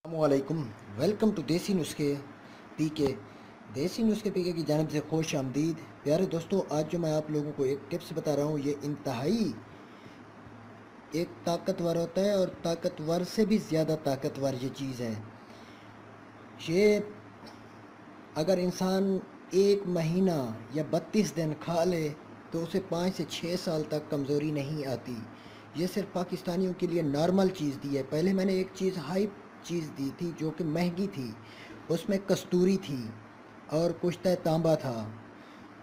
अस्सलामुअलैकुम। Welcome to देसी नुस्खे पीके। देसी नुस्खे पीके की जानिब से खुश आमदीद। प्यारे दोस्तों, आज जो मैं आप लोगों को एक टिप्स बता रहा हूँ, ये इंतहाई एक ताकतवर होता है और ताकतवर से भी ज़्यादा ताकतवर ये चीज़ है। ये अगर इंसान एक महीना या 32 दिन खा ले तो उसे 5 से 6 साल तक कमज़ोरी नहीं आती। ये सिर्फ पाकिस्तानियों के लिए नॉर्मल चीज़ दी है। पहले मैंने एक चीज़ हाई चीज़ दी थी जो कि महंगी थी, उसमें कस्तूरी थी और कुश्ता तांबा था।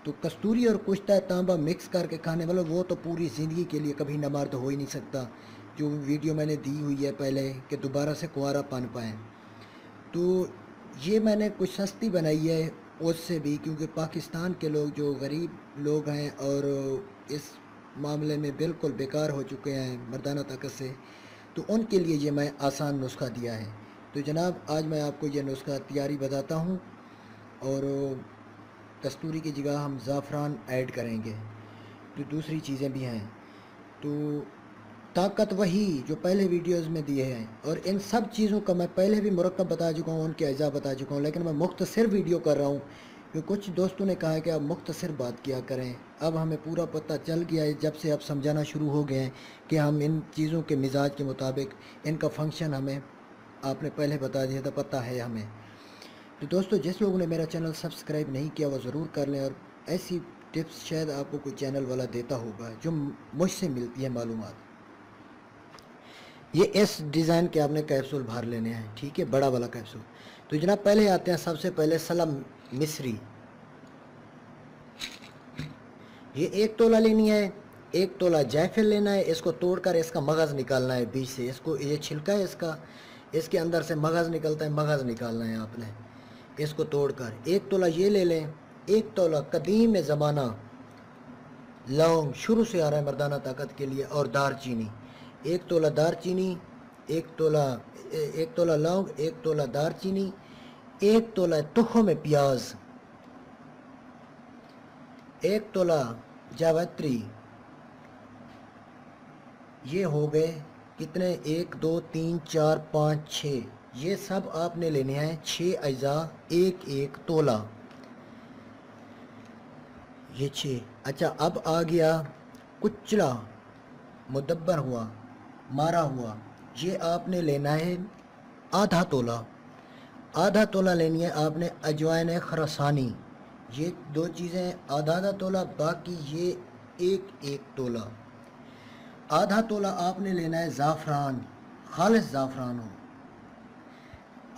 तो कस्तूरी और कुश्ता तांबा मिक्स करके खाने वाला वो तो पूरी ज़िंदगी के लिए कभी नमार हो ही नहीं सकता। जो वीडियो मैंने दी हुई है पहले कि दोबारा से कुंवारा पन पाएँ, तो ये मैंने कुछ सस्ती बनाई है उससे भी, क्योंकि पाकिस्तान के लोग जो गरीब लोग हैं और इस मामले में बिल्कुल बेकार हो चुके हैं मर्दाना ताकत से, तो उनके लिए ये मैं आसान नुस्खा दिया है। तो जनाब, आज मैं आपको ये नुस्खा तैयारी बताता हूँ और कस्तूरी की जगह हम ज़ाफ़रान ऐड करेंगे। तो दूसरी चीज़ें भी हैं, तो ताकत वही जो पहले वीडियोस में दिए हैं, और इन सब चीज़ों का मैं पहले भी मुरक्कब बता चुका हूँ, उनके अज़ा बता चुका हूँ, लेकिन मैं मुख्तसर वीडियो कर रहा हूँ क्योंकि कुछ दोस्तों ने कहा है कि आप मुख्तसर बात किया करें। अब हमें पूरा पता चल गया है, जब से आप समझाना शुरू हो गए हैं कि हम इन चीज़ों के मिजाज के मुताबिक इनका फंक्शन हमें आपने पहले बता दिया था, पता है हमें। तो दोस्तों, जिस लोगों ने मेरा चैनल सब्सक्राइब नहीं किया वो ज़रूर कर लें, और ऐसी टिप्स शायद आपको कोई चैनल वाला देता होगा जो मुझसे मिलती है मालूमात। ये इस डिज़ाइन के आपने कैप्सूल बाहर लेने हैं, ठीक है, बड़ा वाला कैप्सूल। तो जनाब, पहले आते हैं सबसे पहले सलम मिस्री। ये 1 तोला लेनी है। 1 तोला जायफल लेना है। इसको तोड़कर इसका मगज़ निकालना है बीच से। इसको ये छिलका है इसका, इसके अंदर से मगज़ निकलता है, मगज़ निकालना है आपने इसको तोड़कर। 1 तोला ये ले लें। 1 तोला कदीम ज़माना लौंग, शुरू से आ रहा है मर्दाना ताकत के लिए, और दारचीनी। 1 तोला दारचीनी, 1 तोला लौंग, 1 तोला दारचीनी, 1 तोला तुख़्म प्याज, 1 तोला जावित्री। ये हो गए कितने? 1 2 3 4 5 6। ये सब आपने लेने हैं 6 अज़ा, 1 तोला, ये 6। अच्छा, अब आ गया कुचला मुदब्बर हुआ, मारा हुआ। ये आपने लेना है आधा तोला। आधा तोला लेनी है आपने अजवाइन खरसानी। ये 2 चीज़ें आधा तोला, बाकी ये 1 तोला। आधा तोला आपने लेना है ज़ाफ़रान, खालिस ज़ाफ़रान हो।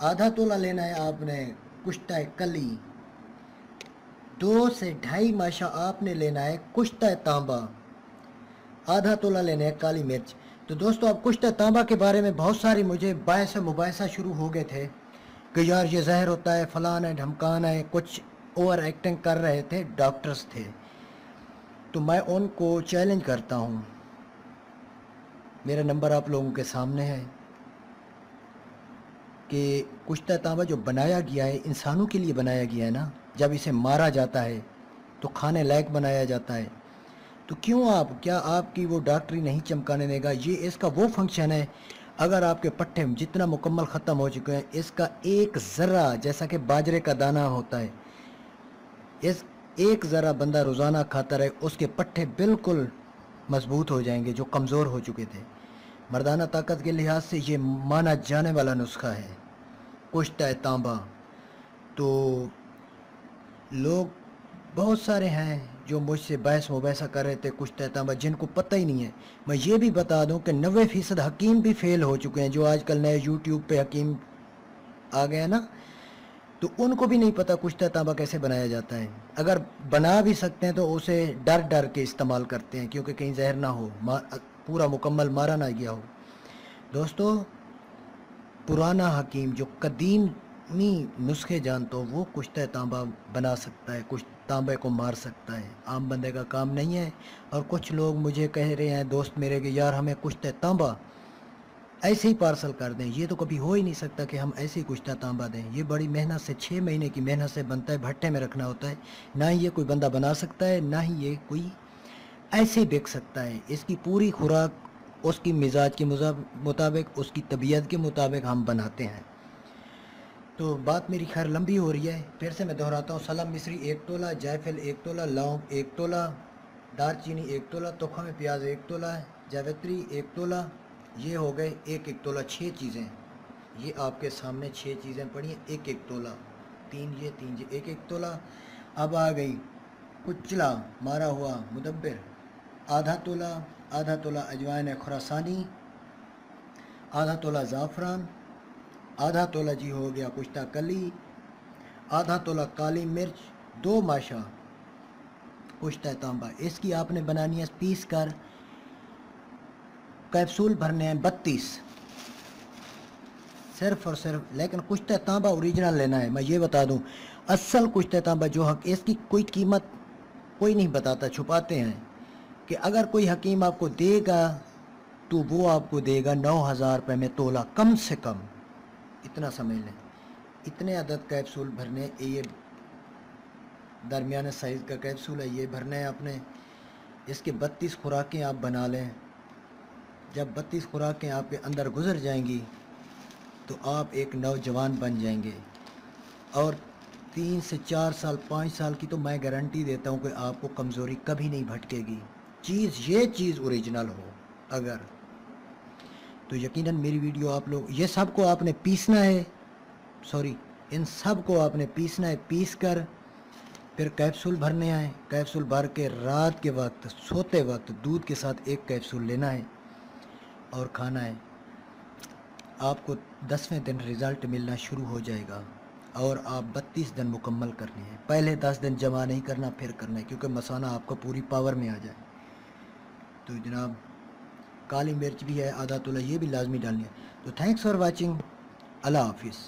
आधा तोला लेना है आपने कुश्ता कली। 2 से 2.5 माशा आपने लेना है कुश्ता तांबा। आधा तोला लेना है काली मिर्च। तो दोस्तों, अब कुश्ता तांबा के बारे में बहुत सारी मुझे बहस मुबाहिसा शुरू हो गए थे कि यार ये जहर होता है, फलान है, ढमकान है, कुछ ओवर एक्टिंग कर रहे थे, डॉक्टर्स थे। तो मैं उनको चैलेंज करता हूँ, मेरा नंबर आप लोगों के सामने है, कि कुश्ता तांबा जो बनाया गया है इंसानों के लिए बनाया गया है ना, जब इसे मारा जाता है तो खाने लायक बनाया जाता है, तो क्या आपकी वो डॉक्टरी नहीं चमकाने देगा? ये इसका वो फंक्शन है, अगर आपके पट्टे जितना मुकम्मल ख़त्म हो चुके हैं, इसका 1 ज़र्रा, जैसा कि बाजरे का दाना होता है, इस 1 ज़र्रा बंदा रोज़ाना खाता रहे, उसके पट्टे बिल्कुल मजबूत हो जाएंगे जो कमज़ोर हो चुके थे। मर्दाना ताकत के लिहाज से ये माना जाने वाला नुस्खा है कुश्ता तांबा। तो लोग बहुत सारे हैं जो मुझसे बहस मुबाहिसा कर रहे थे कुश्ता तांबा, जिनको पता ही नहीं है। मैं ये भी बता दूं कि 90% हकीम भी फेल हो चुके हैं, जो आजकल नए यूट्यूब पे हकीम आ गए हैं ना, तो उनको भी नहीं पता कुश्ता तांबा कैसे बनाया जाता है। अगर बना भी सकते हैं तो उसे डर डर के इस्तेमाल करते हैं, क्योंकि कहीं जहर ना हो, पूरा मुकम्मल मारा ना गया हो। दोस्तों, पुराना हकीम जो कदीमी नुस्खे जानता हो, वो कुश्ता तांबा बना सकता है, कुछ तांबे को मार सकता है। आम बंदे का काम नहीं है। और कुछ लोग मुझे कह रहे हैं, दोस्त मेरे, कि यार हमें कुश्ता तांबा ऐसे ही पार्सल कर दें। ये तो कभी हो ही नहीं सकता कि हम ऐसे ही कुश्ता तांबा दें। ये बड़ी मेहनत से, 6 महीने की मेहनत से बनता है, भट्टे में रखना होता है। ना ही ये कोई बंदा बना सकता है, ना ही ये कोई ऐसे ही बिक सकता है। इसकी पूरी खुराक उसकी मिजाज के मुताबिक, उसकी तबीयत के मुताबिक हम बनाते हैं। تو بات میری خیر لمبی ہو رہی ہے، پھر سے میں دہراتا ہوں۔ سلم مصری 1 تولہ، جائفل 1 تولہ، لونگ 1 تولہ، دار چینی 1 تولہ، تخم پیاز 1 تولہ، جاوتری 1 تولہ۔ یہ ہو گئے 1 تولہ، 6 چیزیں۔ یہ آپ کے سامنے 6 چیزیں پڑی ہیں، 1 تولہ، 3 یہ 1 تولہ۔ اب آ گئی کچلا مارا ہوا مدبر آدھا تولہ اجوائن خراسانی، آدھا تولہ زعفران، آدھا تولہ جی ہو گیا کشتہ کلی، آدھا تولہ کالی مرچ، 2 ماشا کشتہ تانبا۔ اس کی آپ نے بنانی ہے پیس کر، کیپسول بھرنے ہیں 32 صرف اور صرف۔ لیکن کشتہ تانبا اوریجنل لینا ہے، میں یہ بتا دوں، اصل کشتہ تانبا جو حق اس کی کوئی قیمت کوئی نہیں بتاتا، چھپاتے ہیں کہ اگر کوئی حکیم آپ کو دے گا تو وہ آپ کو دے گا 9,000 روپے میں تولہ، کم سے کم اتنا سمجھ لیں۔ اتنے عدد کیپسول بھرنے، یہ درمیانے سائز کا کیپسول ہے، یہ بھرنے ہیں اپنے۔ اس کے 32 خوراکیں آپ بنا لیں۔ جب 32 خوراکیں آپ کے اندر گزر جائیں گی تو آپ ایک نوجوان بن جائیں گے، اور 3 سے 4 سال 5 سال کی تو میں گارنٹی دیتا ہوں کہ آپ کو کمزوری کبھی نہیں بھٹکے گی۔ یہ چیز اوریجنل ہو اگر تو یقیناً میری ویڈیو آپ لوگ، یہ سب کو آپ نے پیسنا ہے، ان سب کو آپ نے پیسنا ہے۔ پیس کر پھر کیپسول بھرنے ہیں۔ کیپسول بھر کے رات کے وقت سوتے وقت دودھ کے ساتھ 1 کیپسول لینا ہے اور کھانا ہے۔ آپ کو 10ویں دن رزلٹ ملنا شروع ہو جائے گا، اور آپ 32 دن مکمل کرنے ہیں۔ پہلے 10 دن جمع نہیں کرنا، پھر کرنا ہے، کیونکہ مسانہ آپ کو پوری پاور میں آ جائے۔ تو جناب کالی مرچ بھی ہے آدھا تولہ، یہ بھی لازمی ڈالنی ہے۔ تو تھینکس فار واچنگ، اللہ حافظ۔